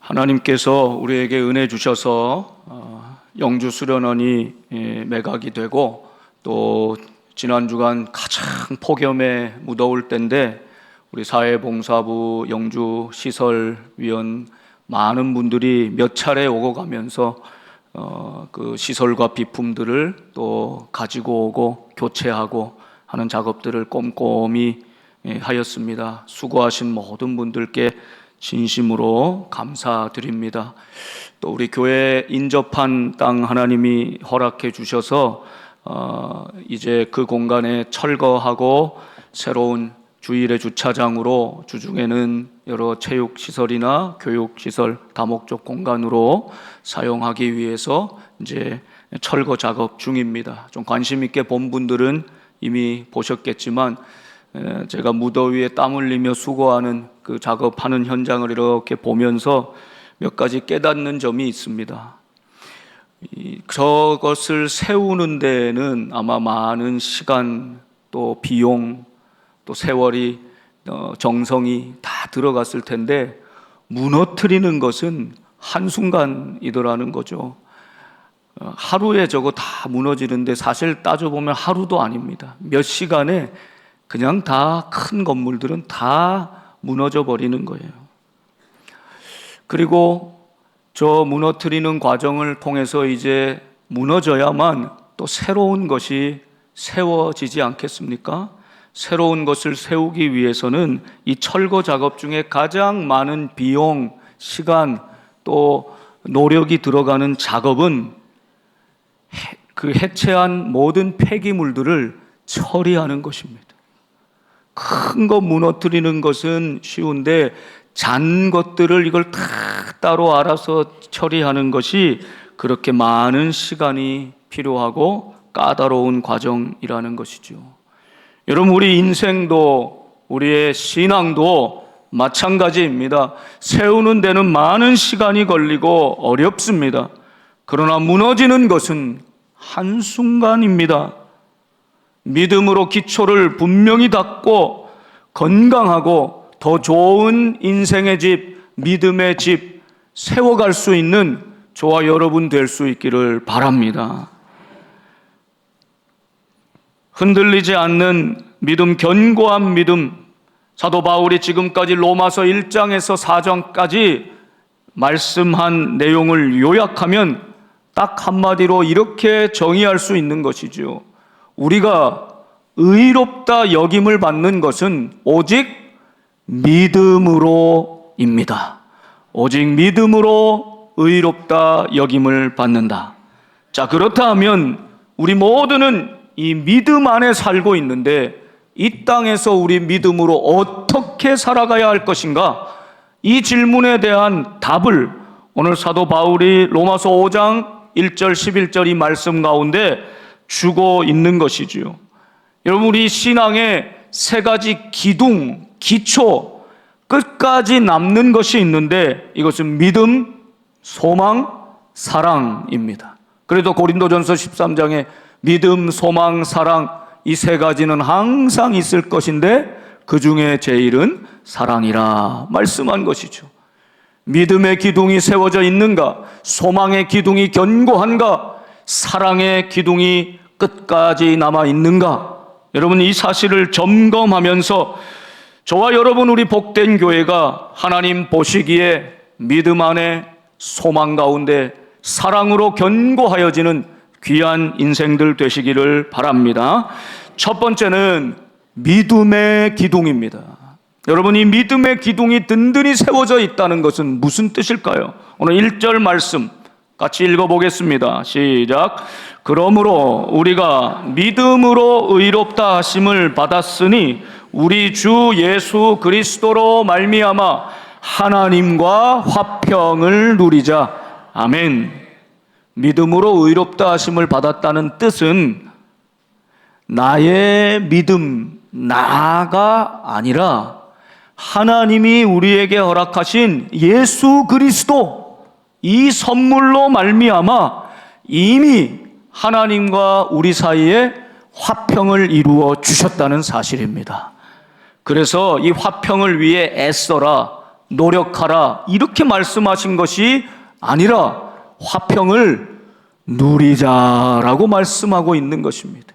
하나님께서 우리에게 은혜 주셔서 영주 수련원이 매각이 되고 또 지난 주간 가장 폭염에 무더울 때인데 우리 사회봉사부 영주 시설위원 많은 분들이 몇 차례 오고 가면서 그 시설과 비품들을 또 가지고 오고 교체하고 하는 작업들을 꼼꼼히 하였습니다. 수고하신 모든 분들께 진심으로 감사드립니다. 또 우리 교회 인접한 땅 하나님이 허락해 주셔서 이제 그 공간에 철거하고 새로운 주일의 주차장으로 주중에는 여러 체육시설이나 교육시설 다목적 공간으로 사용하기 위해서 이제 철거 작업 중입니다. 좀 관심 있게 본 분들은 이미 보셨겠지만 제가 무더위에 땀 흘리며 수고하는 그 작업하는 현장을 이렇게 보면서 몇 가지 깨닫는 점이 있습니다. 저것을 세우는 데에는 아마 많은 시간 또 비용 또 세월이 정성이 다 들어갔을 텐데 무너뜨리는 것은 한순간이더라는 거죠. 하루에 저거 다 무너지는데 사실 따져보면 하루도 아닙니다. 몇 시간에 그냥 다 큰 건물들은 다 무너져 버리는 거예요. 그리고 저 무너뜨리는 과정을 통해서 이제 무너져야만 또 새로운 것이 세워지지 않겠습니까? 새로운 것을 세우기 위해서는 이 철거 작업 중에 가장 많은 비용, 시간 또 노력이 들어가는 작업은 그 해체한 모든 폐기물들을 처리하는 것입니다. 큰 거 무너뜨리는 것은 쉬운데 잔 것들을 이걸 다 따로 알아서 처리하는 것이 그렇게 많은 시간이 필요하고 까다로운 과정이라는 것이죠. 여러분, 우리 인생도 우리의 신앙도 마찬가지입니다. 세우는 데는 많은 시간이 걸리고 어렵습니다. 그러나 무너지는 것은 한순간입니다. 믿음으로 기초를 분명히 닦고 건강하고 더 좋은 인생의 집, 믿음의 집 세워갈 수 있는 저와 여러분 될 수 있기를 바랍니다. 흔들리지 않는 믿음, 견고한 믿음, 사도 바울이 지금까지 로마서 1장에서 4장까지 말씀한 내용을 요약하면 딱 한마디로 이렇게 정의할 수 있는 것이죠. 우리가 의롭다 여김을 받는 것은 오직 믿음으로입니다. 오직 믿음으로 의롭다 여김을 받는다. 자, 그렇다 하면 우리 모두는 이 믿음 안에 살고 있는데 이 땅에서 우리 믿음으로 어떻게 살아가야 할 것인가? 이 질문에 대한 답을 오늘 사도 바울이 로마서 5장 1절 11절 이 말씀 가운데 주고 있는 것이지요. 여러분, 우리 신앙에 세 가지 기둥, 기초, 끝까지 남는 것이 있는데 이것은 믿음, 소망, 사랑입니다. 그래도 고린도전서 13장에 믿음, 소망, 사랑 이 세 가지는 항상 있을 것인데 그 중에 제일은 사랑이라 말씀한 것이죠. 믿음의 기둥이 세워져 있는가? 소망의 기둥이 견고한가? 사랑의 기둥이 끝까지 남아 있는가? 여러분, 이 사실을 점검하면서 저와 여러분 우리 복된 교회가 하나님 보시기에 믿음 안에 소망 가운데 사랑으로 견고하여지는 귀한 인생들 되시기를 바랍니다. 첫 번째는 믿음의 기둥입니다. 여러분, 이 믿음의 기둥이 든든히 세워져 있다는 것은 무슨 뜻일까요? 오늘 1절 말씀 같이 읽어보겠습니다. 시작. 그러므로 우리가 믿음으로 의롭다 하심을 받았으니 우리 주 예수 그리스도로 말미암아 하나님과 화평을 누리자. 아멘. 믿음으로 의롭다 하심을 받았다는 뜻은 나의 믿음, 나가 아니라 하나님이 우리에게 허락하신 예수 그리스도 이 선물로 말미암아 이미 하나님과 우리 사이에 화평을 이루어 주셨다는 사실입니다. 그래서 이 화평을 위해 애써라, 노력하라 이렇게 말씀하신 것이 아니라 화평을 누리자라고 말씀하고 있는 것입니다.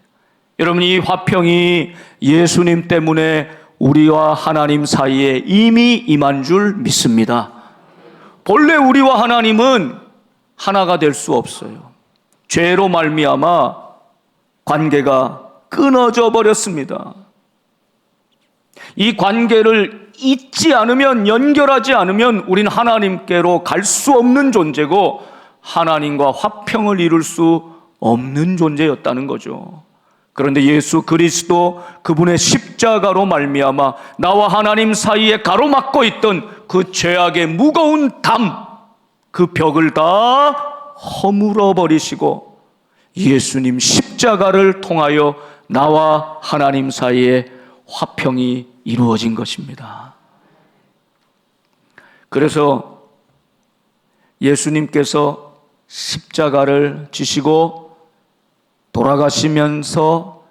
여러분, 이 화평이 예수님 때문에 우리와 하나님 사이에 이미 임한 줄 믿습니다. 본래 우리와 하나님은 하나가 될 수 없어요. 죄로 말미암아 관계가 끊어져 버렸습니다. 이 관계를 잊지 않으면, 연결하지 않으면 우린 하나님께로 갈 수 없는 존재고 하나님과 화평을 이룰 수 없는 존재였다는 거죠. 그런데 예수 그리스도 그분의 십자가로 말미암아 나와 하나님 사이에 가로막고 있던 그 죄악의 무거운 담, 그 벽을 다 허물어 버리시고 예수님 십자가를 통하여 나와 하나님 사이에 화평이 이루어진 것입니다. 그래서 예수님께서 십자가를 지시고 돌아가시면서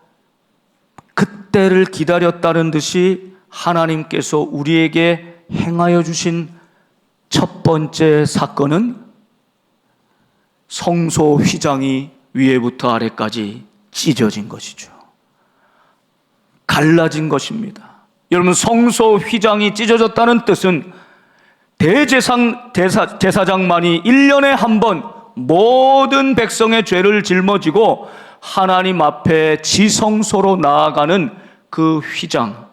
그때를 기다렸다는 듯이 하나님께서 우리에게 행하여 주신 첫 번째 사건은 성소 휘장이 위에부터 아래까지 찢어진 것이죠. 갈라진 것입니다. 여러분, 성소 휘장이 찢어졌다는 뜻은 제사장만이 1년에 한 번 모든 백성의 죄를 짊어지고 하나님 앞에 지성소로 나아가는 그 휘장,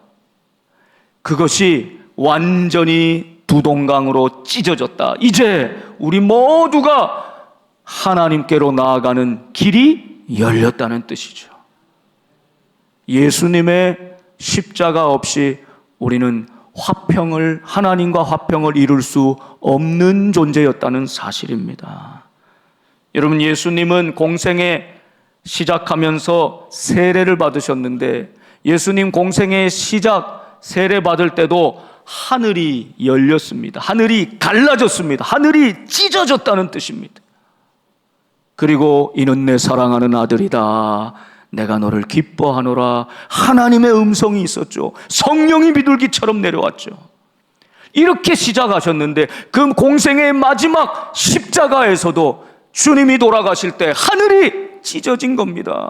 그것이 완전히 두 동강으로 찢어졌다. 이제 우리 모두가 하나님께로 나아가는 길이 열렸다는 뜻이죠. 예수님의 십자가 없이 우리는 하나님과 화평을 이룰 수 없는 존재였다는 사실입니다. 여러분, 예수님은 공생에 시작하면서 세례를 받으셨는데 예수님 공생의 시작 세례 받을 때도 하늘이 열렸습니다. 하늘이 갈라졌습니다. 하늘이 찢어졌다는 뜻입니다. 그리고 이는 내 사랑하는 아들이다, 내가 너를 기뻐하노라. 하나님의 음성이 있었죠. 성령이 비둘기처럼 내려왔죠. 이렇게 시작하셨는데 그 공생의 마지막 십자가에서도 주님이 돌아가실 때 하늘이 찢어진 겁니다.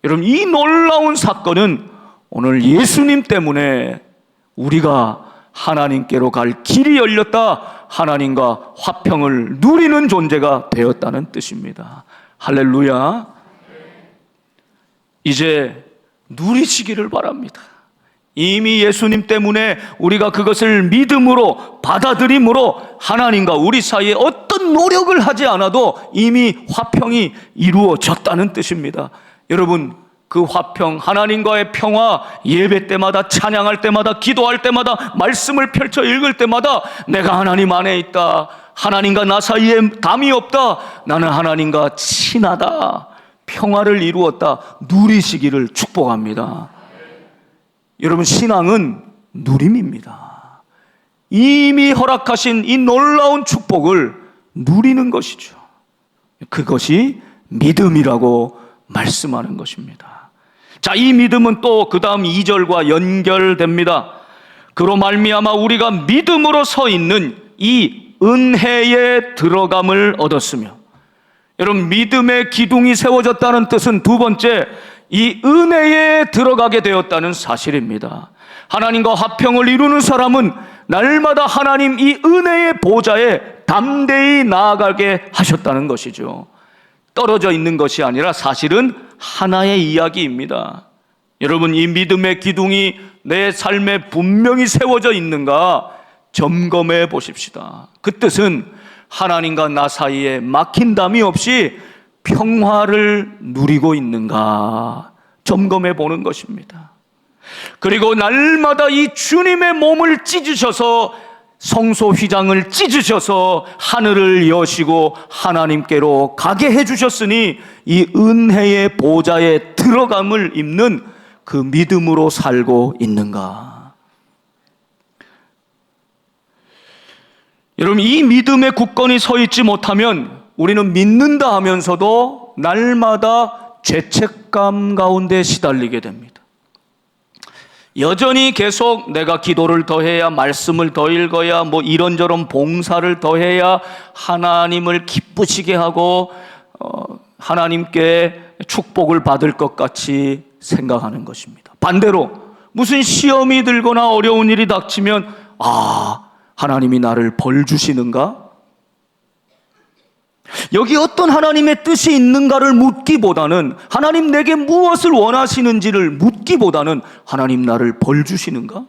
여러분, 이 놀라운 사건은 오늘 예수님 때문에 우리가 하나님께로 갈 길이 열렸다, 하나님과 화평을 누리는 존재가 되었다는 뜻입니다. 할렐루야. 이제 누리시기를 바랍니다. 이미 예수님 때문에 우리가 그것을 믿음으로 받아들임으로 하나님과 우리 사이에 어떤 노력을 하지 않아도 이미 화평이 이루어졌다는 뜻입니다. 여러분, 그 화평, 하나님과의 평화, 예배 때마다, 찬양할 때마다, 기도할 때마다, 말씀을 펼쳐 읽을 때마다 내가 하나님 안에 있다, 하나님과 나 사이에 담이 없다, 나는 하나님과 친하다, 평화를 이루었다, 누리시기를 축복합니다. 여러분, 신앙은 누림입니다. 이미 허락하신 이 놀라운 축복을 누리는 것이죠. 그것이 믿음이라고 말씀하는 것입니다. 자, 이 믿음은 또 그 다음 2절과 연결됩니다. 그로 말미암아 우리가 믿음으로 서 있는 이 은혜에 들어감을 얻었으며, 여러분, 믿음의 기둥이 세워졌다는 뜻은 두 번째, 이 은혜에 들어가게 되었다는 사실입니다. 하나님과 화평을 이루는 사람은 날마다 하나님 이 은혜의 보좌에 담대히 나아가게 하셨다는 것이죠. 떨어져 있는 것이 아니라 사실은 하나의 이야기입니다. 여러분, 이 믿음의 기둥이 내 삶에 분명히 세워져 있는가 점검해 보십시다. 그 뜻은 하나님과 나 사이에 막힌 담이 없이 평화를 누리고 있는가 점검해 보는 것입니다. 그리고 날마다 이 주님의 몸을 찢으셔서, 성소 휘장을 찢으셔서 하늘을 여시고 하나님께로 가게 해주셨으니 이 은혜의 보좌에 들어감을 입는 그 믿음으로 살고 있는가. 여러분, 이 믿음의 굳건히 서 있지 못하면 우리는 믿는다 하면서도 날마다 죄책감 가운데 시달리게 됩니다. 여전히 계속 내가 기도를 더 해야, 말씀을 더 읽어야, 뭐 이런저런 봉사를 더 해야 하나님을 기쁘시게 하고 하나님께 축복을 받을 것 같이 생각하는 것입니다. 반대로 무슨 시험이 들거나 어려운 일이 닥치면 하나님이 나를 벌 주시는가? 여기 어떤 하나님의 뜻이 있는가를 묻기보다는, 하나님 내게 무엇을 원하시는지를 묻기보다는 하나님 나를 벌 주시는가?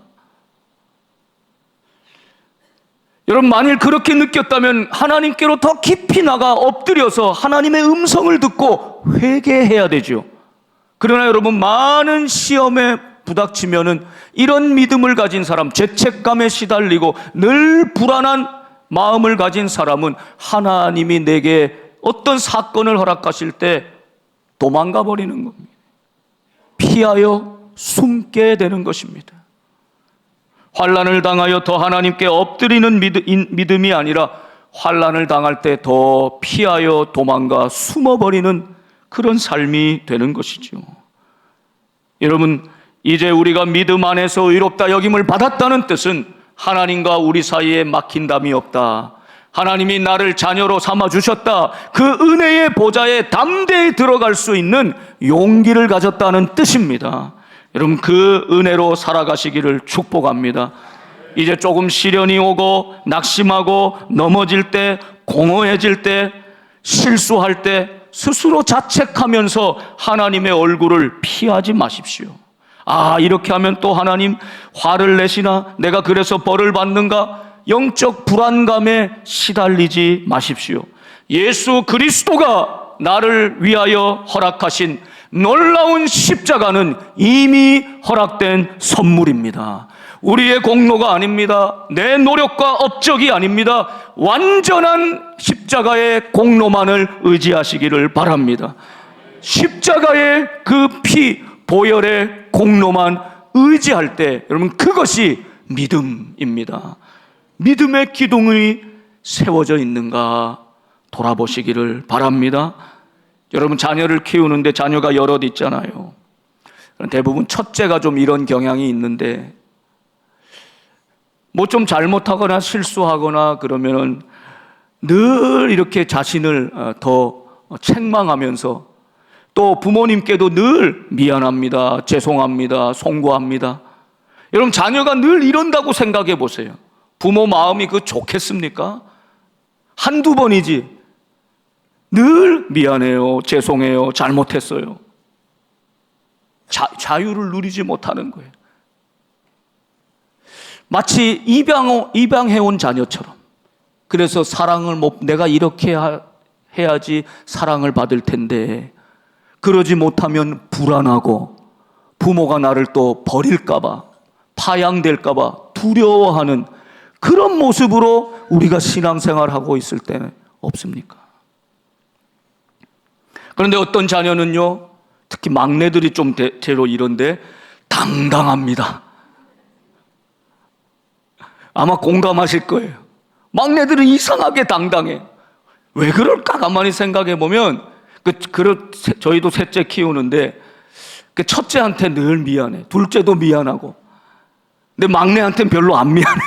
여러분, 만일 그렇게 느꼈다면 하나님께로 더 깊이 나가 엎드려서 하나님의 음성을 듣고 회개해야 되죠. 그러나 여러분, 많은 시험에 부닥치면은 이런 믿음을 가진 사람, 죄책감에 시달리고 늘 불안한 마음을 가진 사람은 하나님이 내게 어떤 사건을 허락하실 때 도망가 버리는 겁니다. 피하여 숨게 되는 것입니다. 환난을 당하여 더 하나님께 엎드리는 믿음이 아니라 환난을 당할 때 더 피하여 도망가 숨어버리는 그런 삶이 되는 것이죠. 여러분, 이제 우리가 믿음 안에서 의롭다 여김을 받았다는 뜻은 하나님과 우리 사이에 막힌담이 없다, 하나님이 나를 자녀로 삼아주셨다, 그 은혜의 보좌에 담대히 들어갈 수 있는 용기를 가졌다는 뜻입니다. 여러분, 그 은혜로 살아가시기를 축복합니다. 이제 조금 시련이 오고 낙심하고 넘어질 때, 공허해질 때, 실수할 때 스스로 자책하면서 하나님의 얼굴을 피하지 마십시오. 이렇게 하면 또 하나님 화를 내시나, 내가 그래서 벌을 받는가, 영적 불안감에 시달리지 마십시오. 예수 그리스도가 나를 위하여 허락하신 놀라운 십자가는 이미 허락된 선물입니다. 우리의 공로가 아닙니다. 내 노력과 업적이 아닙니다. 완전한 십자가의 공로만을 의지하시기를 바랍니다. 십자가의 그 피 보혈의 공로만 의지할 때, 여러분, 그것이 믿음입니다. 믿음의 기둥이 세워져 있는가 돌아보시기를 바랍니다. 여러분, 자녀를 키우는데 자녀가 여럿 있잖아요. 대부분 첫째가 좀 이런 경향이 있는데, 뭐 좀 잘못하거나 실수하거나 그러면은 늘 이렇게 자신을 더 책망하면서, 또 부모님께도 늘 미안합니다, 죄송합니다, 송구합니다. 여러분, 자녀가 늘 이런다고 생각해 보세요. 부모 마음이 좋겠습니까? 한두 번이지 늘 미안해요, 죄송해요, 잘못했어요. 자유를 누리지 못하는 거예요. 마치 입양해온 자녀처럼. 그래서 사랑을 내가 이렇게 해야지 사랑을 받을 텐데, 그러지 못하면 불안하고 부모가 나를 또 버릴까봐, 파양될까봐 두려워하는 그런 모습으로 우리가 신앙생활하고 있을 때는 없습니까? 그런데 어떤 자녀는요, 특히 막내들이 좀 대체로 이런데 당당합니다. 아마 공감하실 거예요. 막내들은 이상하게 당당해. 왜 그럴까? 가만히 생각해 보면 저희도 셋째 키우는데 첫째한테 늘 미안해, 둘째도 미안하고, 근데 막내한테는 별로 안 미안해.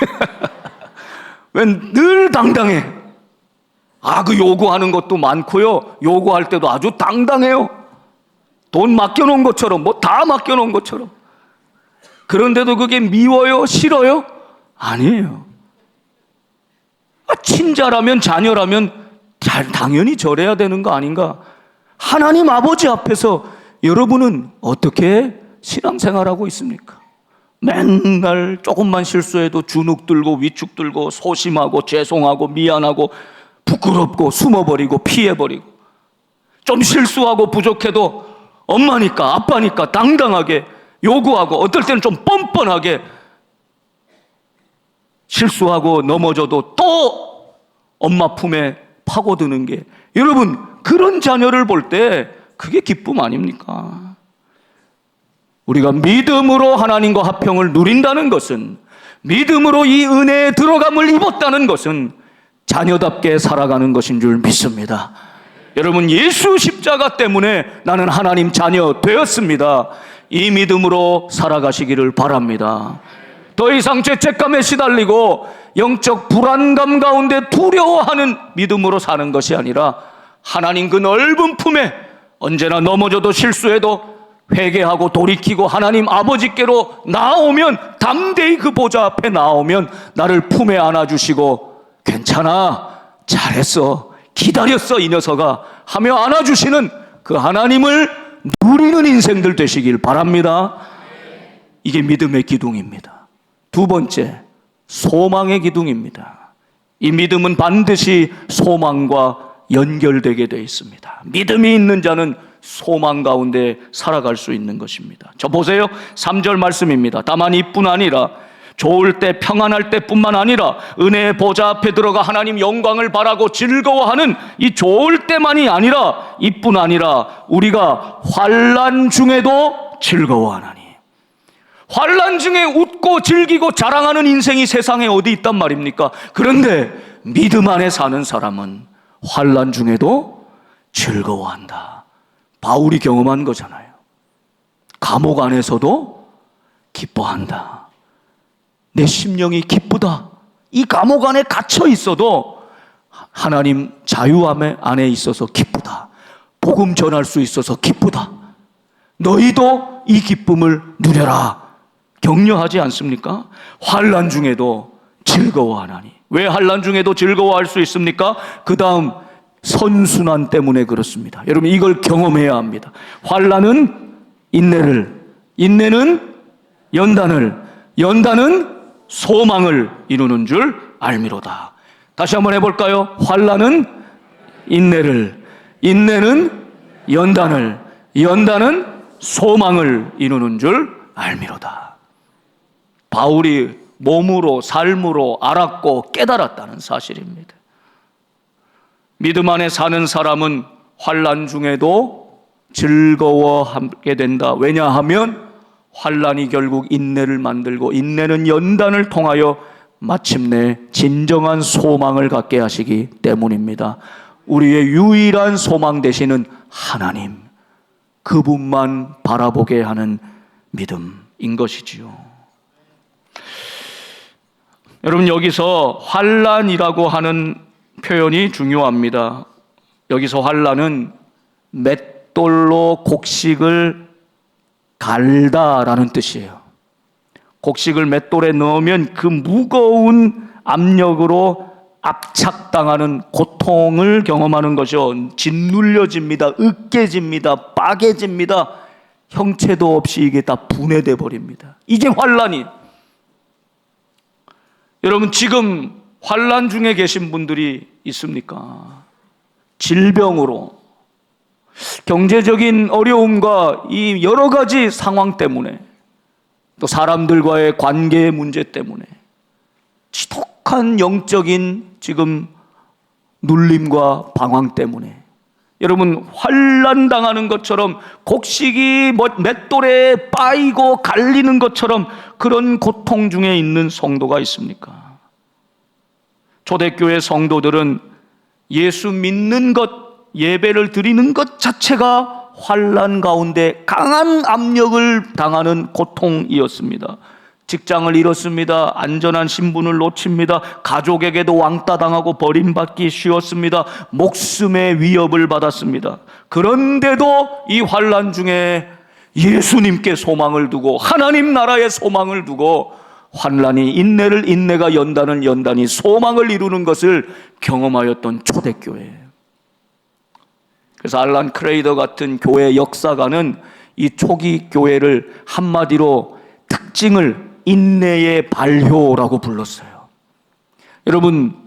왜? 늘 당당해. 그 요구하는 것도 많고요, 요구할 때도 아주 당당해요. 돈 맡겨놓은 것처럼, 뭐 다 맡겨놓은 것처럼. 그런데도 그게 미워요, 싫어요? 아니에요. 친자라면, 자녀라면 당연히 절해야 되는 거 아닌가? 하나님 아버지 앞에서 여러분은 어떻게 신앙생활하고 있습니까? 맨날 조금만 실수해도 주눅 들고 위축 들고 소심하고 죄송하고 미안하고 부끄럽고 숨어버리고 피해버리고, 좀 실수하고 부족해도 엄마니까 아빠니까 당당하게 요구하고, 어떨 때는 좀 뻔뻔하게 실수하고 넘어져도 또 엄마 품에 파고드는 게, 여러분, 그런 자녀를 볼 때 그게 기쁨 아닙니까? 우리가 믿음으로 하나님과 화평을 누린다는 것은, 믿음으로 이 은혜에 들어감을 입었다는 것은 자녀답게 살아가는 것인 줄 믿습니다. 여러분, 예수 십자가 때문에 나는 하나님 자녀 되었습니다. 이 믿음으로 살아가시기를 바랍니다. 더 이상 죄책감에 시달리고 영적 불안감 가운데 두려워하는 믿음으로 사는 것이 아니라 하나님 그 넓은 품에 언제나 넘어져도 실수해도 회개하고 돌이키고 하나님 아버지께로 나오면, 담대히 그 보좌 앞에 나오면 나를 품에 안아주시고 괜찮아, 잘했어, 기다렸어 이 녀석아 하며 안아주시는 그 하나님을 누리는 인생들 되시길 바랍니다. 이게 믿음의 기둥입니다. 두 번째, 소망의 기둥입니다. 이 믿음은 반드시 소망과 연결되게 되어 있습니다. 믿음이 있는 자는 소망 가운데 살아갈 수 있는 것입니다. 저 보세요, 3절 말씀입니다. 다만 이뿐 아니라, 좋을 때 평안할 때뿐만 아니라 은혜의 보좌 앞에 들어가 하나님 영광을 바라고 즐거워하는 이 좋을 때만이 아니라, 이뿐 아니라 우리가 환난 중에도 즐거워하나니. 환난 중에 웃고 즐기고 자랑하는 인생이 세상에 어디 있단 말입니까? 그런데 믿음 안에 사는 사람은 환난 중에도 즐거워한다. 바울이 경험한 거잖아요. 감옥 안에서도 기뻐한다. 내 심령이 기쁘다. 이 감옥 안에 갇혀 있어도 하나님 자유 안에 있어서 기쁘다. 복음 전할 수 있어서 기쁘다. 너희도 이 기쁨을 누려라. 격려하지 않습니까? 환난 중에도 즐거워하나니. 왜 환난 중에도 즐거워할 수 있습니까? 그 다음 선순환 때문에 그렇습니다. 여러분 이걸 경험해야 합니다. 환난은 인내를, 인내는 연단을, 연단은 소망을 이루는 줄 알미로다. 다시 한번 해볼까요? 환난은 인내를, 인내는 연단을, 연단은 소망을 이루는 줄 알미로다. 바울이 몸으로 삶으로 알았고 깨달았다는 사실입니다. 믿음 안에 사는 사람은 환난 중에도 즐거워하게 된다. 왜냐하면 환난이 결국 인내를 만들고 인내는 연단을 통하여 마침내 진정한 소망을 갖게 하시기 때문입니다. 우리의 유일한 소망 되시는 하나님, 그분만 바라보게 하는 믿음인 것이지요. 여러분 여기서 환난이라고 하는 표현이 중요합니다. 여기서 환난은 맷돌로 곡식을 갈다라는 뜻이에요. 곡식을 맷돌에 넣으면 그 무거운 압력으로 압착당하는 고통을 경험하는 것이요. 짓눌려집니다. 으깨집니다. 빠개집니다. 형체도 없이 이게 다 분해돼 버립니다. 이게 환난이. 여러분 지금 환난 중에 계신 분들이 있습니까? 질병으로, 경제적인 어려움과 이 여러 가지 상황 때문에, 또 사람들과의 관계의 문제 때문에 지독한 영적인 지금 눌림과 방황 때문에 여러분 환난 당하는 것처럼, 곡식이 맷돌에 빠이고 갈리는 것처럼 그런 고통 중에 있는 성도가 있습니까? 초대교회 성도들은 예수 믿는 것, 예배를 드리는 것 자체가 환난 가운데 강한 압력을 당하는 고통이었습니다. 직장을 잃었습니다. 안전한 신분을 놓칩니다. 가족에게도 왕따 당하고 버림받기 쉬웠습니다. 목숨의 위협을 받았습니다. 그런데도 이 환난 중에 예수님께 소망을 두고 하나님 나라에 소망을 두고 환난이 인내를, 인내가 연단을, 연단이 소망을 이루는 것을 경험하였던 초대교회. 그래서 알란 크레이더 같은 교회 역사가는 이 초기 교회를 한마디로 특징을 인내의 발효라고 불렀어요. 여러분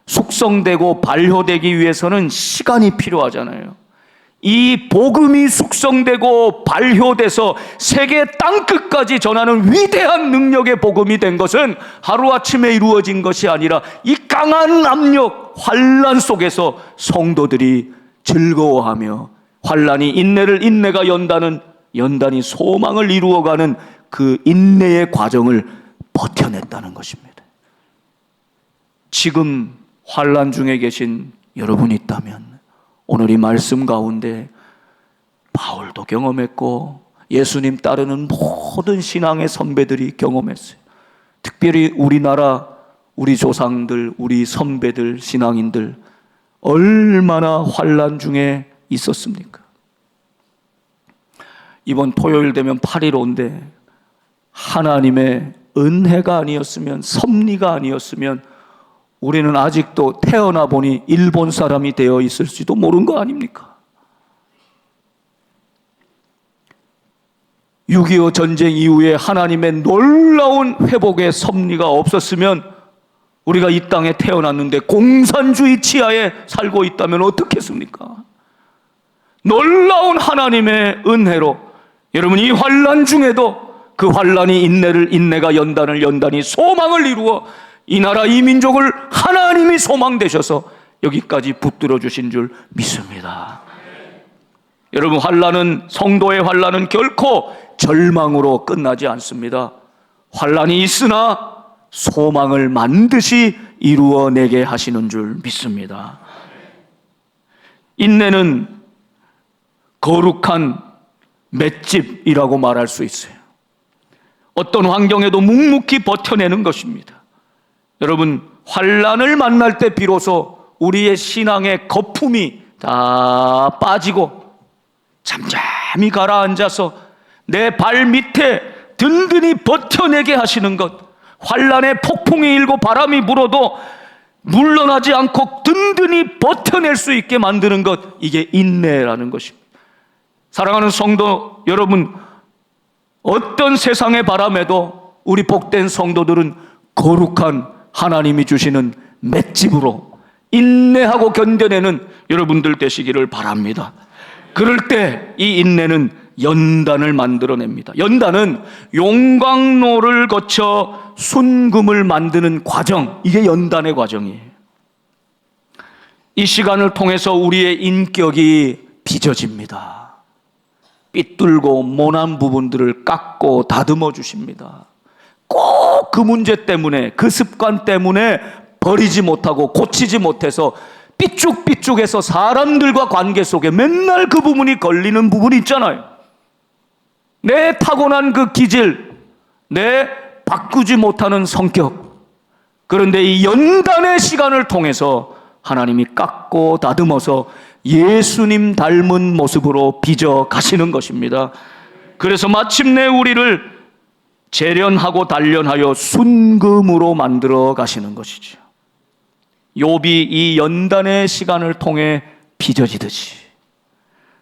숙성되고 발효되기 위해서는 시간이 필요하잖아요. 이 복음이 숙성되고 발효돼서 세계 땅끝까지 전하는 위대한 능력의 복음이 된 것은 하루아침에 이루어진 것이 아니라 이 강한 압력, 환난 속에서 성도들이 즐거워하며 환난이 인내를, 인내가 연단은, 연단이 소망을 이루어가는 그 인내의 과정을 버텨냈다는 것입니다. 지금 환난 중에 계신 여러분이 있다면 오늘 이 말씀 가운데 바울도 경험했고 예수님 따르는 모든 신앙의 선배들이 경험했어요. 특별히 우리나라 우리 조상들, 우리 선배들, 신앙인들 얼마나 환난 중에 있었습니까? 이번 토요일 되면 8.15인데 하나님의 은혜가 아니었으면, 섭리가 아니었으면 우리는 아직도 태어나 보니 일본 사람이 되어 있을지도 모르는 거 아닙니까? 6.25 전쟁 이후에 하나님의 놀라운 회복의 섭리가 없었으면 우리가 이 땅에 태어났는데 공산주의 치하에 살고 있다면 어떻겠습니까? 놀라운 하나님의 은혜로 여러분, 이 환난 중에도 그 환난이 인내가 연단을, 연단이 소망을 이루어 이 나라 이 민족을 하나님이 소망되셔서 여기까지 붙들어 주신 줄 믿습니다. 여러분, 환난은, 성도의 환난은 결코 절망으로 끝나지 않습니다. 환난이 있으나 소망을 반드시 이루어내게 하시는 줄 믿습니다. 인내는 거룩한 맷집이라고 말할 수 있어요. 어떤 환경에도 묵묵히 버텨내는 것입니다. 여러분, 환난을 만날 때 비로소 우리의 신앙의 거품이 다 빠지고 잠잠히 가라앉아서 내 발 밑에 든든히 버텨내게 하시는 것, 환난의 폭풍이 일고 바람이 불어도 물러나지 않고 든든히 버텨낼 수 있게 만드는 것, 이게 인내라는 것입니다. 사랑하는 성도 여러분, 어떤 세상의 바람에도 우리 복된 성도들은 거룩한 하나님이 주시는 맷집으로 인내하고 견뎌내는 여러분들 되시기를 바랍니다. 그럴 때 이 인내는 연단을 만들어냅니다. 연단은 용광로를 거쳐 순금을 만드는 과정, 이게 연단의 과정이에요. 이 시간을 통해서 우리의 인격이 빚어집니다. 삐뚤고 모난 부분들을 깎고 다듬어 주십니다. 꼭 그 문제 때문에, 그 습관 때문에 버리지 못하고 고치지 못해서 삐쭉삐쭉해서 사람들과 관계 속에 맨날 그 부분이 걸리는 부분이 있잖아요. 내 타고난 그 기질, 내 바꾸지 못하는 성격. 그런데 이 연단의 시간을 통해서 하나님이 깎고 다듬어서 예수님 닮은 모습으로 빚어 가시는 것입니다. 그래서 마침내 우리를 재련하고 단련하여 순금으로 만들어 가시는 것이죠. 욥이 이 연단의 시간을 통해 빚어지듯이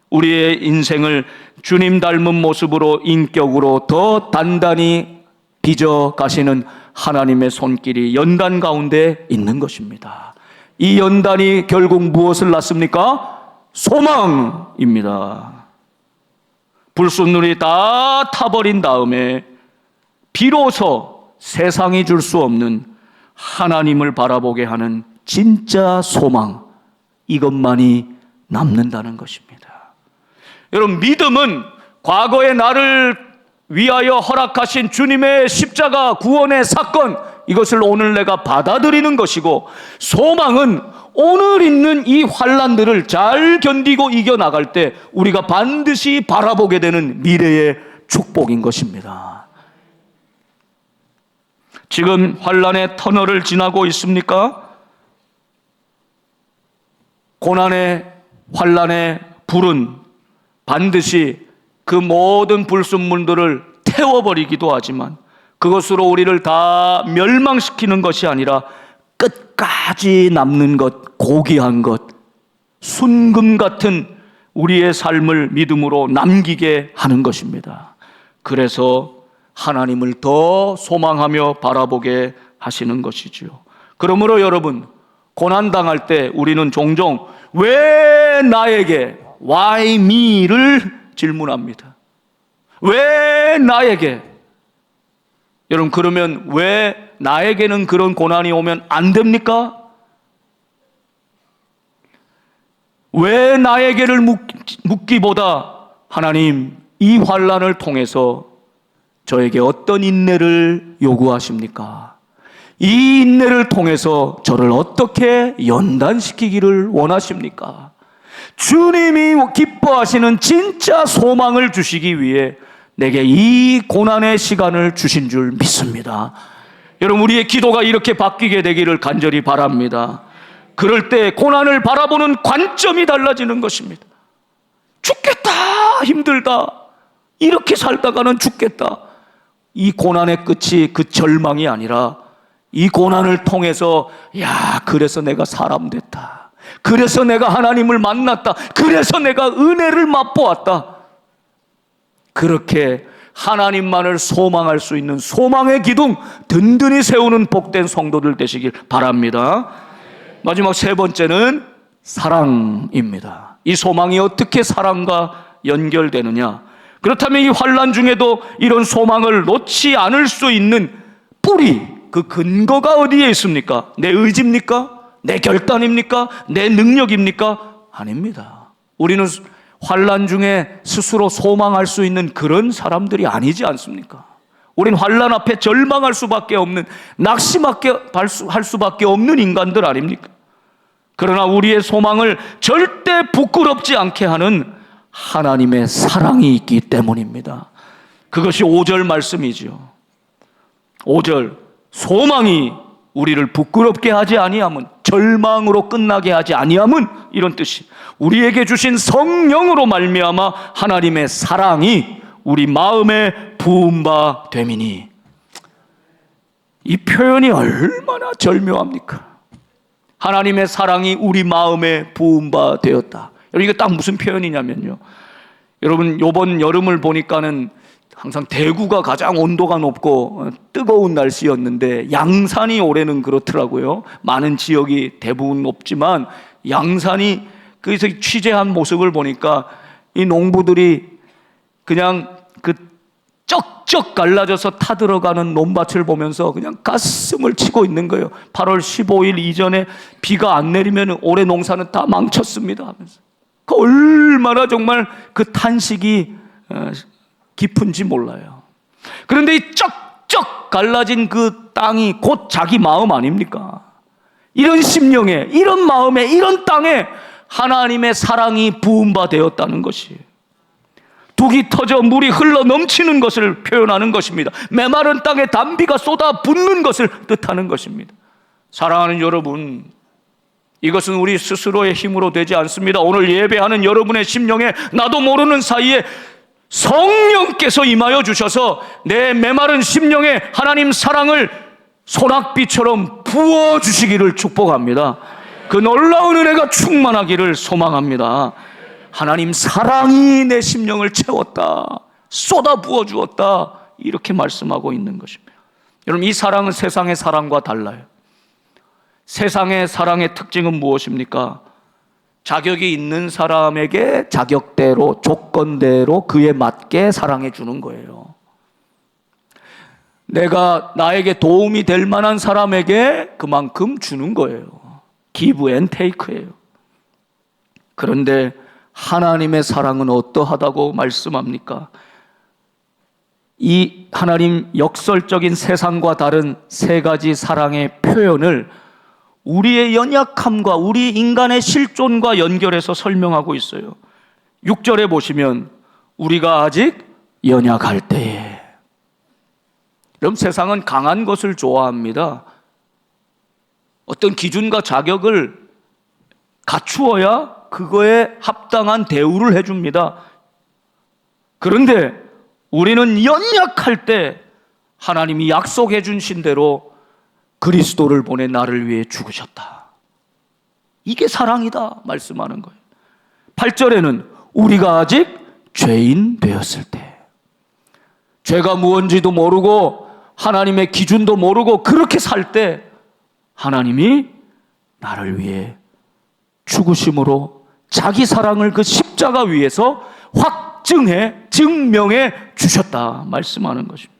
우리의 인생을 주님 닮은 모습으로, 인격으로 더 단단히 빚어 가시는 하나님의 손길이 연단 가운데 있는 것입니다. 이 연단이 결국 무엇을 낳습니까? 소망입니다. 불순물이 다 타버린 다음에 비로소 세상이 줄 수 없는 하나님을 바라보게 하는 진짜 소망, 이것만이 남는다는 것입니다. 여러분, 믿음은 과거의 나를 위하여 허락하신 주님의 십자가 구원의 사건, 이것을 오늘 내가 받아들이는 것이고, 소망은 오늘 있는 이 환난들을 잘 견디고 이겨나갈 때 우리가 반드시 바라보게 되는 미래의 축복인 것입니다. 지금 환난의 터널을 지나고 있습니까? 고난의, 환난의 불은 반드시 그 모든 불순물들을 태워버리기도 하지만 그것으로 우리를 다 멸망시키는 것이 아니라 끝까지 남는 것, 고귀한 것, 순금 같은 우리의 삶을 믿음으로 남기게 하는 것입니다. 그래서 하나님을 더 소망하며 바라보게 하시는 것이지요. 그러므로 여러분, 고난당할 때 우리는 종종 왜 나에게, why me를 질문합니다. 왜 나에게? 여러분, 그러면 왜 나에게는 그런 고난이 오면 안 됩니까? 왜 나에게를 묻기보다 하나님, 이 환난을 통해서 저에게 어떤 인내를 요구하십니까? 이 인내를 통해서 저를 어떻게 연단시키기를 원하십니까? 주님이 기뻐하시는 진짜 소망을 주시기 위해 내게 이 고난의 시간을 주신 줄 믿습니다. 여러분, 우리의 기도가 이렇게 바뀌게 되기를 간절히 바랍니다. 그럴 때 고난을 바라보는 관점이 달라지는 것입니다. 죽겠다, 힘들다, 이렇게 살다가는 죽겠다. 이 고난의 끝이 그 절망이 아니라 이 고난을 통해서 그래서 내가 사람 됐다, 그래서 내가 하나님을 만났다, 그래서 내가 은혜를 맛보았다. 그렇게 하나님만을 소망할 수 있는 소망의 기둥 든든히 세우는 복된 성도들 되시길 바랍니다. 마지막 세 번째는 사랑입니다. 이 소망이 어떻게 사랑과 연결되느냐? 그렇다면 이 환난 중에도 이런 소망을 놓지 않을 수 있는 뿌리, 그 근거가 어디에 있습니까? 내 의지입니까? 내 결단입니까? 내 능력입니까? 아닙니다. 우리는 환난 중에 스스로 소망할 수 있는 그런 사람들이 아니지 않습니까? 우린 환난 앞에 절망할 수밖에 없는, 낙심할 수밖에 없는 인간들 아닙니까? 그러나 우리의 소망을 절대 부끄럽지 않게 하는 하나님의 사랑이 있기 때문입니다. 그것이 5절 말씀이죠. 5절, 소망이 우리를 부끄럽게 하지 아니함은, 절망으로 끝나게 하지 아니함은, 이런 뜻이 우리에게 주신 성령으로 말미암아 하나님의 사랑이 우리 마음에 부은 바 됨이니. 이 표현이 얼마나 절묘합니까? 하나님의 사랑이 우리 마음에 부은 바 되었다. 이게 딱 무슨 표현이냐면요, 여러분, 이번 여름을 보니까는 항상 대구가 가장 온도가 높고 뜨거운 날씨였는데 양산이 올해는 그렇더라고요. 많은 지역이 대부분 높지만 양산이, 그래서 취재한 모습을 보니까 이 농부들이 그냥 그 쩍쩍 갈라져서 타들어가는 논밭을 보면서 그냥 가슴을 치고 있는 거예요. 8월 15일 이전에 비가 안 내리면 올해 농사는 다 망쳤습니다 하면서. 그 얼마나 정말 그 탄식이 깊은지 몰라요. 그런데 이 쩍쩍 갈라진 그 땅이 곧 자기 마음 아닙니까? 이런 심령에, 이런 마음에, 이런 땅에 하나님의 사랑이 부은 바 되었다는 것이에요. 둑이 터져 물이 흘러 넘치는 것을 표현하는 것입니다. 메마른 땅에 단비가 쏟아 붓는 것을 뜻하는 것입니다. 사랑하는 여러분, 이것은 우리 스스로의 힘으로 되지 않습니다. 오늘 예배하는 여러분의 심령에 나도 모르는 사이에 성령께서 임하여 주셔서 내 메마른 심령에 하나님 사랑을 소낙비처럼 부어주시기를 축복합니다. 그 놀라운 은혜가 충만하기를 소망합니다. 하나님 사랑이 내 심령을 채웠다, 쏟아 부어주었다, 이렇게 말씀하고 있는 것입니다. 여러분, 이 사랑은 세상의 사랑과 달라요. 세상의 사랑의 특징은 무엇입니까? 자격이 있는 사람에게 자격대로, 조건대로 그에 맞게 사랑해 주는 거예요. 내가 나에게 도움이 될 만한 사람에게 그만큼 주는 거예요. give and take예요. 그런데 하나님의 사랑은 어떠하다고 말씀합니까? 이 하나님 역설적인 세상과 다른 세 가지 사랑의 표현을 우리의 연약함과 우리 인간의 실존과 연결해서 설명하고 있어요. 6절에 보시면 우리가 아직 연약할 때에. 그럼 세상은 강한 것을 좋아합니다. 어떤 기준과 자격을 갖추어야 그거에 합당한 대우를 해줍니다. 그런데 우리는 연약할 때 하나님이 약속해 주신 대로 그리스도를 보내 나를 위해 죽으셨다. 이게 사랑이다 말씀하는 거예요. 8절에는 우리가 아직 죄인 되었을 때, 죄가 무엇인지도 모르고 하나님의 기준도 모르고 그렇게 살 때 하나님이 나를 위해 죽으심으로 자기 사랑을 그 십자가 위에서 증명해 주셨다 말씀하는 것입니다.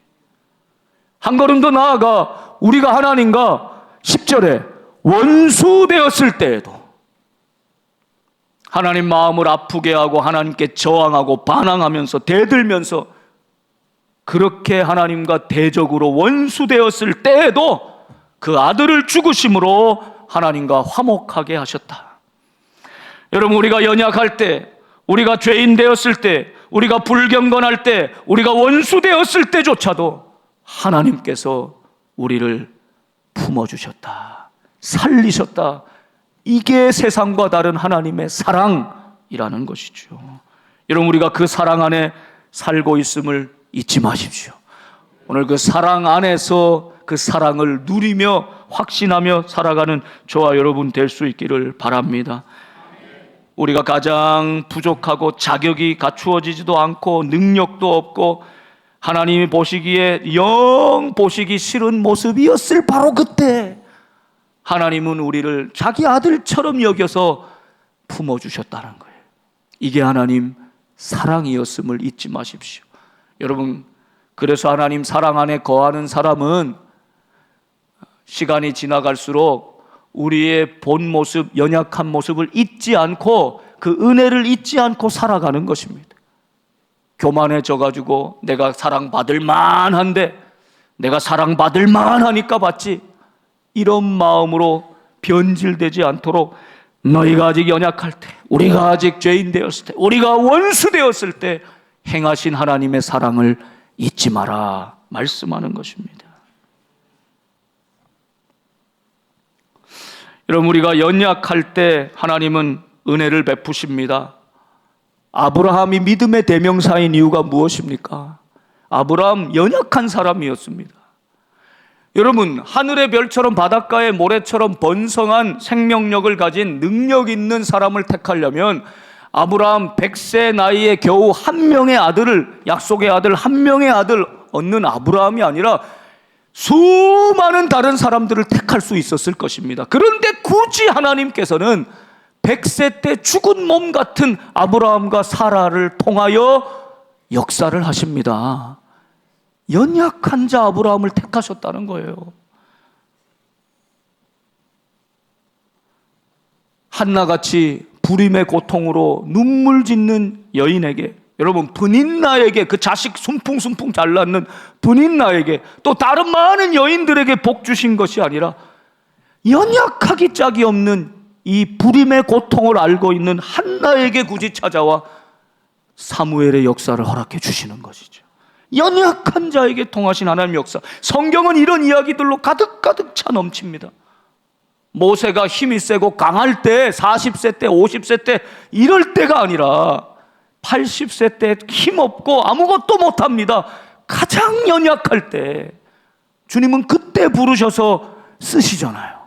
한 걸음 더 나아가 우리가 하나님과 10절에 원수 되었을 때에도 하나님 마음을 아프게 하고 하나님께 저항하고 반항하면서 대들면서 그렇게 하나님과 대적으로 원수 되었을 때에도 그 아들을 죽으심으로 하나님과 화목하게 하셨다. 여러분, 우리가 연약할 때, 우리가 죄인 되었을 때, 우리가 불경건할 때, 우리가 원수되었을 때조차도 하나님께서 우리를 품어주셨다, 살리셨다. 이게 세상과 다른 하나님의 사랑이라는 것이죠. 여러분, 우리가 그 사랑 안에 살고 있음을 잊지 마십시오. 오늘 그 사랑 안에서 그 사랑을 누리며 확신하며 살아가는 저와 여러분 될 수 있기를 바랍니다. 우리가 가장 부족하고 자격이 갖추어지지도 않고 능력도 없고 하나님이 보시기에 영 보시기 싫은 모습이었을 바로 그때 하나님은 우리를 자기 아들처럼 여겨서 품어주셨다는 거예요. 이게 하나님 사랑이었음을 잊지 마십시오. 여러분, 그래서 하나님 사랑 안에 거하는 사람은 시간이 지나갈수록 우리의 본 모습, 연약한 모습을 잊지 않고 그 은혜를 잊지 않고 살아가는 것입니다. 교만해져 가지고 내가 사랑받을 만한데, 내가 사랑받을 만하니까 받지, 이런 마음으로 변질되지 않도록 너희가 아직 연약할 때, 우리가 아직 죄인 되었을 때, 우리가 원수 되었을 때 행하신 하나님의 사랑을 잊지 마라 말씀하는 것입니다. 여러분, 우리가 연약할 때 하나님은 은혜를 베푸십니다. 아브라함이 믿음의 대명사인 이유가 무엇입니까? 아브라함 연약한 사람이었습니다. 여러분, 하늘의 별처럼 바닷가의 모래처럼 번성한 생명력을 가진 능력 있는 사람을 택하려면 아브라함 100세 나이에 겨우 한 명의 아들을, 약속의 아들 한 명의 아들 얻는 아브라함이 아니라 수많은 다른 사람들을 택할 수 있었을 것입니다. 그런데 굳이 하나님께서는 100세 때 죽은 몸 같은 아브라함과 사라를 통하여 역사를 하십니다. 연약한 자 아브라함을 택하셨다는 거예요. 한나같이 불임의 고통으로 눈물 짓는 여인에게, 여러분, 분인나에게, 그 자식 순풍순풍 잘 낳는 분인나에게, 또 다른 많은 여인들에게 복 주신 것이 아니라 연약하기 짝이 없는 이 불임의 고통을 알고 있는 한나에게 굳이 찾아와 사무엘의 역사를 허락해 주시는 것이죠. 연약한 자에게 통하신 하나님의 역사. 성경은 이런 이야기들로 가득가득 차 넘칩니다. 모세가 힘이 세고 강할 때, 40세 때, 50세 때 이럴 때가 아니라 80세 때 힘없고 아무것도 못합니다. 가장 연약할 때 주님은 그때 부르셔서 쓰시잖아요.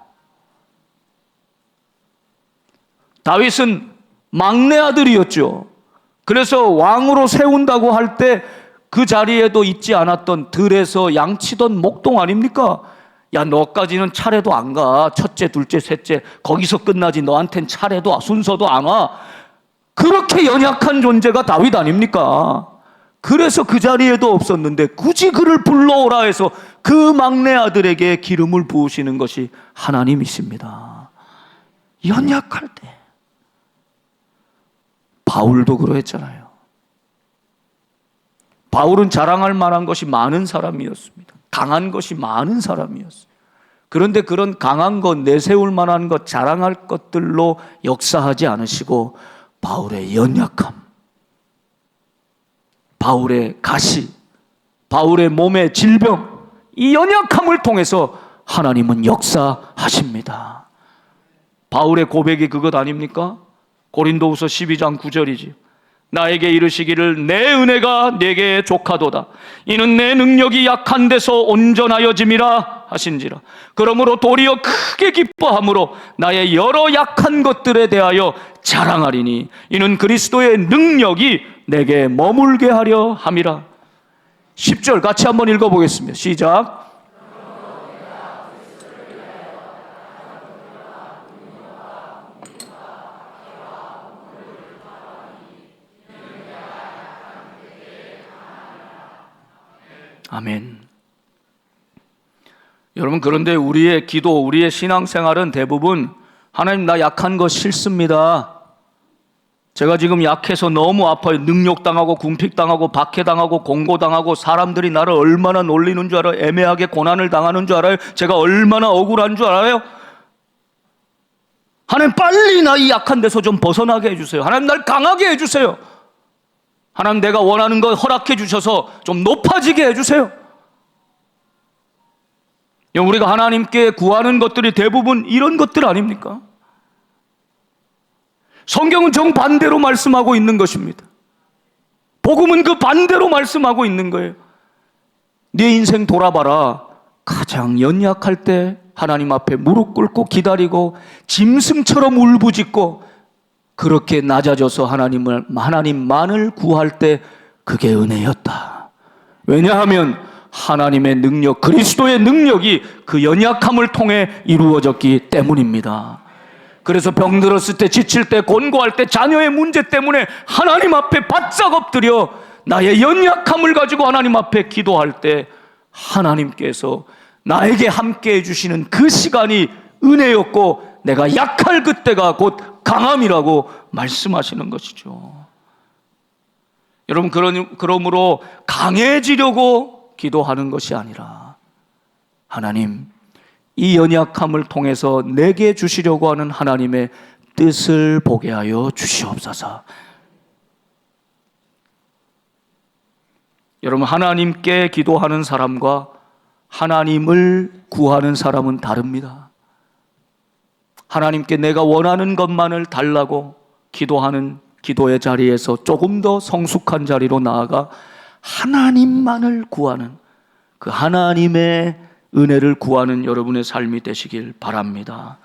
다윗은 막내 아들이었죠. 그래서 왕으로 세운다고 할 때 그 자리에도 있지 않았던 들에서 양치던 목동 아닙니까? 야, 너까지는 차례도 안 가. 첫째, 둘째, 셋째 거기서 끝나지. 너한텐 차례도 순서도 안 와. 그렇게 연약한 존재가 다윗 아닙니까? 그래서 그 자리에도 없었는데 굳이 그를 불러오라 해서 그 막내 아들에게 기름을 부으시는 것이 하나님이십니다. 연약할 때. 바울도 그러했잖아요. 바울은 자랑할 만한 것이 많은 사람이었습니다. 강한 것이 많은 사람이었어요. 그런데 그런 강한 것, 내세울 만한 것, 자랑할 것들로 역사하지 않으시고 바울의 연약함, 바울의 가시, 바울의 몸의 질병, 이 연약함을 통해서 하나님은 역사하십니다. 바울의 고백이 그것 아닙니까? 고린도후서 12장 9절이지. 나에게 이르시기를 내 은혜가 내게 족하도다. 이는 내 능력이 약한 데서 온전하여짐이라 하신지라. 그러므로 도리어 크게 기뻐함으로 나의 여러 약한 것들에 대하여 자랑하리니 이는 그리스도의 능력이 내게 머물게 하려 함이라. 10절 같이 한번 읽어보겠습니다. 시작. 아멘. 여러분, 그런데 우리의 기도, 우리의 신앙생활은 대부분 하나님 나 약한 거 싫습니다. 제가 지금 약해서 너무 아파요. 능욕당하고 궁핍당하고 박해당하고 공고당하고 사람들이 나를 얼마나 놀리는 줄 알아요? 애매하게 고난을 당하는 줄 알아요? 제가 얼마나 억울한 줄 알아요? 하나님 빨리 나 이 약한 데서 좀 벗어나게 해주세요. 하나님 날 강하게 해주세요. 하나님, 내가 원하는 거 허락해 주셔서 좀 높아지게 해주세요. 우리가 하나님께 구하는 것들이 대부분 이런 것들 아닙니까? 성경은 정반대로 말씀하고 있는 것입니다. 복음은 그 반대로 말씀하고 있는 거예요. 네 인생 돌아봐라. 가장 연약할 때 하나님 앞에 무릎 꿇고 기다리고 짐승처럼 울부짖고 그렇게 낮아져서 하나님만을 구할 때 그게 은혜였다. 왜냐하면 하나님의 능력, 그리스도의 능력이 그 연약함을 통해 이루어졌기 때문입니다. 그래서 병들었을 때, 지칠 때, 곤고할 때, 자녀의 문제 때문에 하나님 앞에 바짝 엎드려 나의 연약함을 가지고 하나님 앞에 기도할 때 하나님께서 나에게 함께 해주시는 그 시간이 은혜였고 내가 약할 그때가 곧 강함이라고 말씀하시는 것이죠. 여러분, 그러므로 강해지려고 기도하는 것이 아니라 하나님, 이 연약함을 통해서 내게 주시려고 하는 하나님의 뜻을 보게 하여 주시옵소서. 여러분, 하나님께 기도하는 사람과 하나님을 구하는 사람은 다릅니다. 하나님께 내가 원하는 것만을 달라고 기도하는 기도의 자리에서 조금 더 성숙한 자리로 나아가 하나님만을 구하는, 그 하나님의 은혜를 구하는 여러분의 삶이 되시길 바랍니다.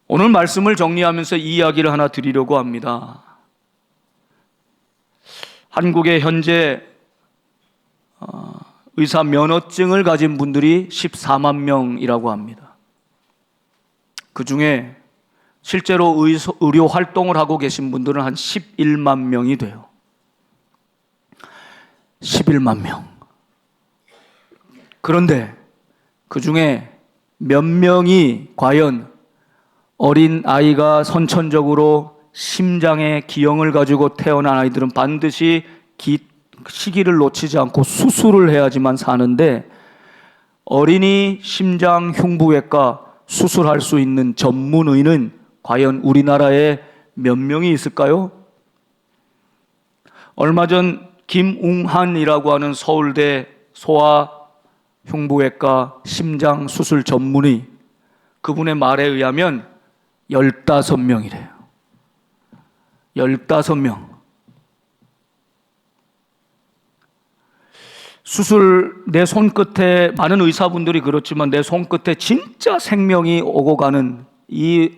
오늘 말씀을 정리하면서 이 이야기를 하나 드리려고 합니다. 한국에 현재 의사 면허증을 가진 분들이 14만 명이라고 합니다. 그 중에 실제로 의료 활동을 하고 계신 분들은 한 11만 명이 돼요. 11만 명. 그런데 그 중에 몇 명이 과연 어린 아이가 선천적으로 심장의 기형을 가지고 태어난 아이들은 반드시 시기를 놓치지 않고 수술을 해야지만 사는데, 어린이 심장 흉부외과 수술할 수 있는 전문의는 과연 우리나라에 몇 명이 있을까요? 얼마 전 김웅한이라고 하는 서울대 소아 흉부외과 심장 수술 전문의, 그분의 말에 의하면 15명이래요. 15명. 수술, 내 손끝에, 많은 의사분들이 그렇지만 내 손끝에 진짜 생명이 오고 가는 이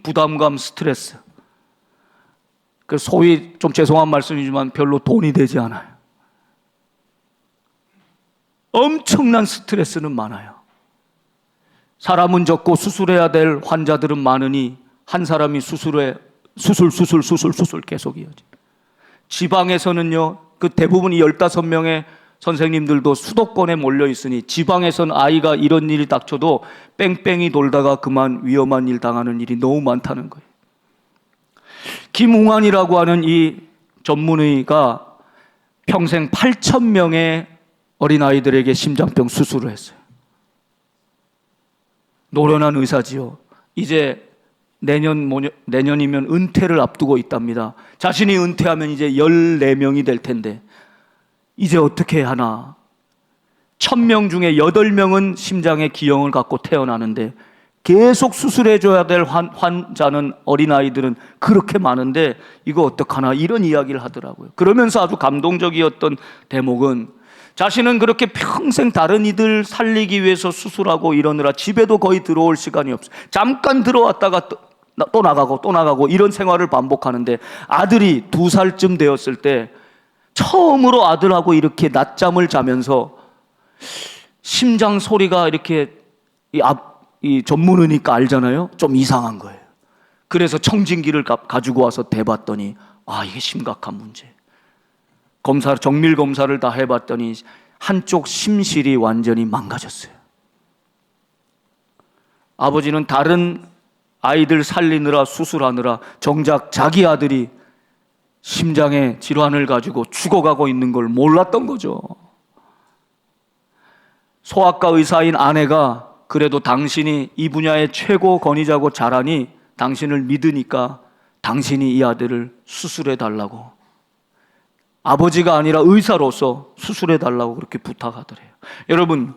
부담감, 스트레스, 그 소위 좀 죄송한 말씀이지만 별로 돈이 되지 않아요. 엄청난 스트레스는 많아요. 사람은 적고 수술해야 될 환자들은 많으니 한 사람이 수술 계속 이어져. 지방에서는요, 그 대부분 이 15명의 선생님들도 수도권에 몰려 있으니 지방에서는 아이가 이런 일이 닥쳐도 뺑뺑이 돌다가 그만 위험한 일 당하는 일이 너무 많다는 거예요. 김웅환이라고 하는 이 전문의가 평생 8,000명의 어린아이들에게 심장병 수술을 했어요. 노련한 의사지요. 이제 내년이면 은퇴를 앞두고 있답니다. 자신이 은퇴하면 이제 14명이 될 텐데 이제 어떻게 하나. 1,000명 중에 8명은 심장의 기형을 갖고 태어나는데 계속 수술해줘야 될 환자는, 어린아이들은 그렇게 많은데 이거 어떡하나, 이런 이야기를 하더라고요. 그러면서 아주 감동적이었던 대목은, 자신은 그렇게 평생 다른 이들 살리기 위해서 수술하고 이러느라 집에도 거의 들어올 시간이 없어요. 잠깐 들어왔다가 또 나가고 이런 생활을 반복하는데, 아들이 2살쯤 되었을 때 처음으로 아들하고 이렇게 낮잠을 자면서 심장 소리가 이렇게 이 전문의니까 알잖아요. 좀 이상한 거예요. 그래서 청진기를 가지고 와서 대봤더니 이게 심각한 문제. 정밀 검사를 다 해봤더니 한쪽 심실이 완전히 망가졌어요. 아버지는 다른 아이들 살리느라 수술하느라 정작 자기 아들이 심장의 질환을 가지고 죽어가고 있는 걸 몰랐던 거죠. 소아과 의사인 아내가 그래도 당신이 이 분야의 최고 권위자고 잘하니 당신을 믿으니까 당신이 이 아들을 수술해 달라고, 아버지가 아니라 의사로서 수술해 달라고 그렇게 부탁하더래요. 여러분,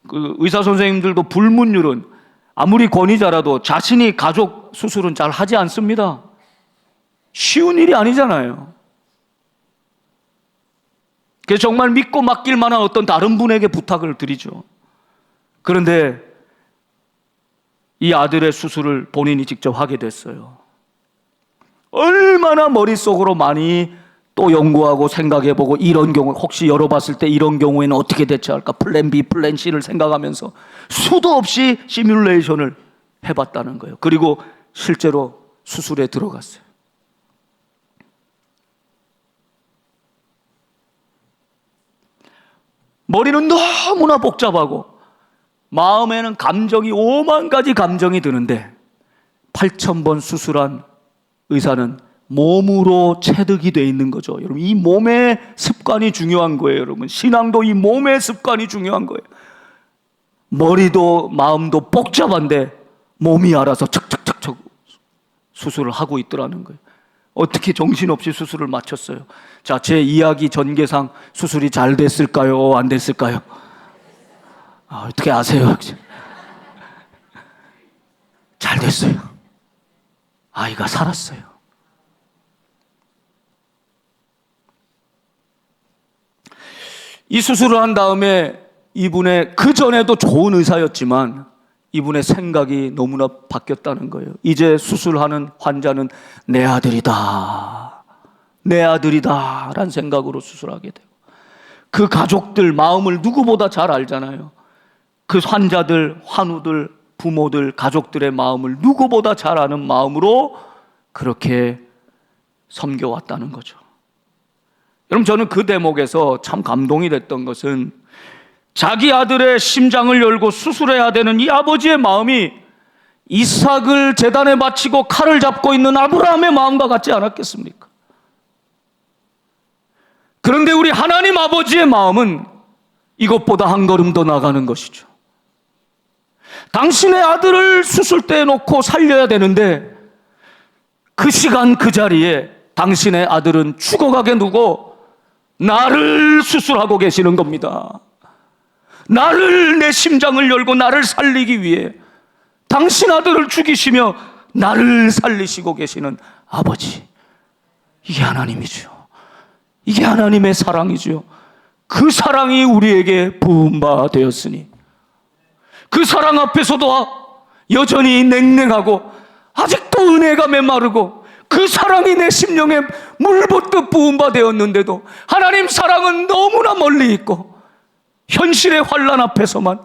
그 의사 선생님들도 불문율은 아무리 권위자라도 자신이 가족 수술은 잘 하지 않습니다. 쉬운 일이 아니잖아요. 그래서 정말 믿고 맡길 만한 어떤 다른 분에게 부탁을 드리죠. 그런데 이 아들의 수술을 본인이 직접 하게 됐어요. 얼마나 머릿속으로 많이 또 연구하고 생각해보고, 이런 경우 혹시 열어봤을 때 이런 경우에는 어떻게 대처할까, 플랜 B, 플랜 C를 생각하면서 수도 없이 시뮬레이션을 해봤다는 거예요. 그리고 실제로 수술에 들어갔어요. 머리는 너무나 복잡하고 마음에는 감정이 5만 가지 감정이 드는데, 8,000번 수술한 의사는 몸으로 체득이 되어 있는 거죠. 여러분, 이 몸의 습관이 중요한 거예요. 여러분, 신앙도 이 몸의 습관이 중요한 거예요. 머리도 마음도 복잡한데 몸이 알아서 척척척척 수술을 하고 있더라는 거예요. 어떻게 정신없이 수술을 마쳤어요. 자, 제 이야기 전개상 수술이 잘 됐을까요? 안 됐을까요? 어떻게 아세요? 잘 됐어요. 아이가 살았어요. 이 수술을 한 다음에 이분의, 그 전에도 좋은 의사였지만 이분의 생각이 너무나 바뀌었다는 거예요. 이제 수술하는 환자는 내 아들이다, 내 아들이다 라는 생각으로 수술하게 되고, 그 가족들 마음을 누구보다 잘 알잖아요. 그 환자들, 환우들, 부모들, 가족들의 마음을 누구보다 잘 아는 마음으로 그렇게 섬겨왔다는 거죠. 여러분, 저는 그 대목에서 참 감동이 됐던 것은, 자기 아들의 심장을 열고 수술해야 되는 이 아버지의 마음이 이삭을 제단에 바치고 칼을 잡고 있는 아브라함의 마음과 같지 않았겠습니까? 그런데 우리 하나님 아버지의 마음은 이것보다 한 걸음 더 나가는 것이죠. 당신의 아들을 수술대에 놓고 살려야 되는데, 그 시간 그 자리에 당신의 아들은 죽어가게 두고 나를 수술하고 계시는 겁니다. 나를, 내 심장을 열고 나를 살리기 위해 당신 아들을 죽이시며 나를 살리시고 계시는 아버지, 이게 하나님이죠. 이게 하나님의 사랑이죠. 그 사랑이 우리에게 부은 바 되었으니, 그 사랑 앞에서도 여전히 냉랭하고 아직도 은혜가 메마르고, 그 사랑이 내 심령에 물붓듯 부은 바 되었는데도 하나님 사랑은 너무나 멀리 있고, 현실의 환난 앞에서만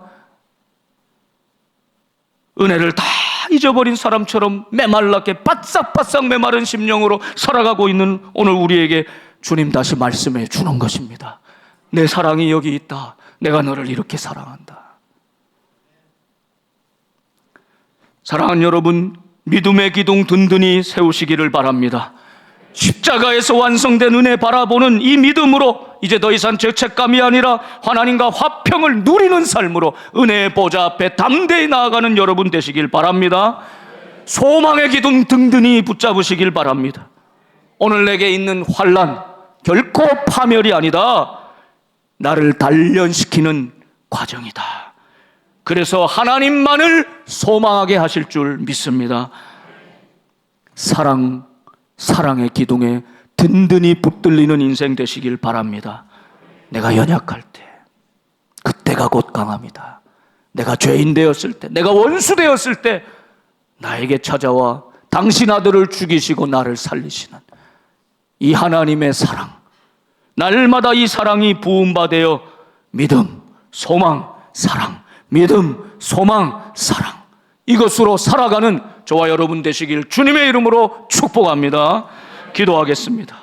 은혜를 다 잊어버린 사람처럼 메말랐게 바싹바싹 메마른 심령으로 살아가고 있는 오늘 우리에게 주님 다시 말씀해 주는 것입니다. 내 사랑이 여기 있다. 내가 너를 이렇게 사랑한다. 사랑하는 여러분, 믿음의 기둥 든든히 세우시기를 바랍니다. 십자가에서 완성된 은혜 바라보는 이 믿음으로 이제 더 이상 죄책감이 아니라 하나님과 화평을 누리는 삶으로 은혜의 보좌 앞에 담대히 나아가는 여러분 되시길 바랍니다. 소망의 기둥 든든히 붙잡으시길 바랍니다. 오늘 내게 있는 환난 결코 파멸이 아니다. 나를 단련시키는 과정이다. 그래서 하나님만을 소망하게 하실 줄 믿습니다. 사랑의 기둥에 든든히 붙들리는 인생 되시길 바랍니다. 내가 연약할 때, 그때가 곧 강합니다. 내가 죄인 되었을 때, 내가 원수 되었을 때 나에게 찾아와 당신 아들을 죽이시고 나를 살리시는 이 하나님의 사랑, 날마다 이 사랑이 부은 바 되어 믿음, 소망, 사랑, 믿음, 소망, 사랑, 이것으로 살아가는 저와 여러분 되시길 주님의 이름으로 축복합니다. 기도하겠습니다.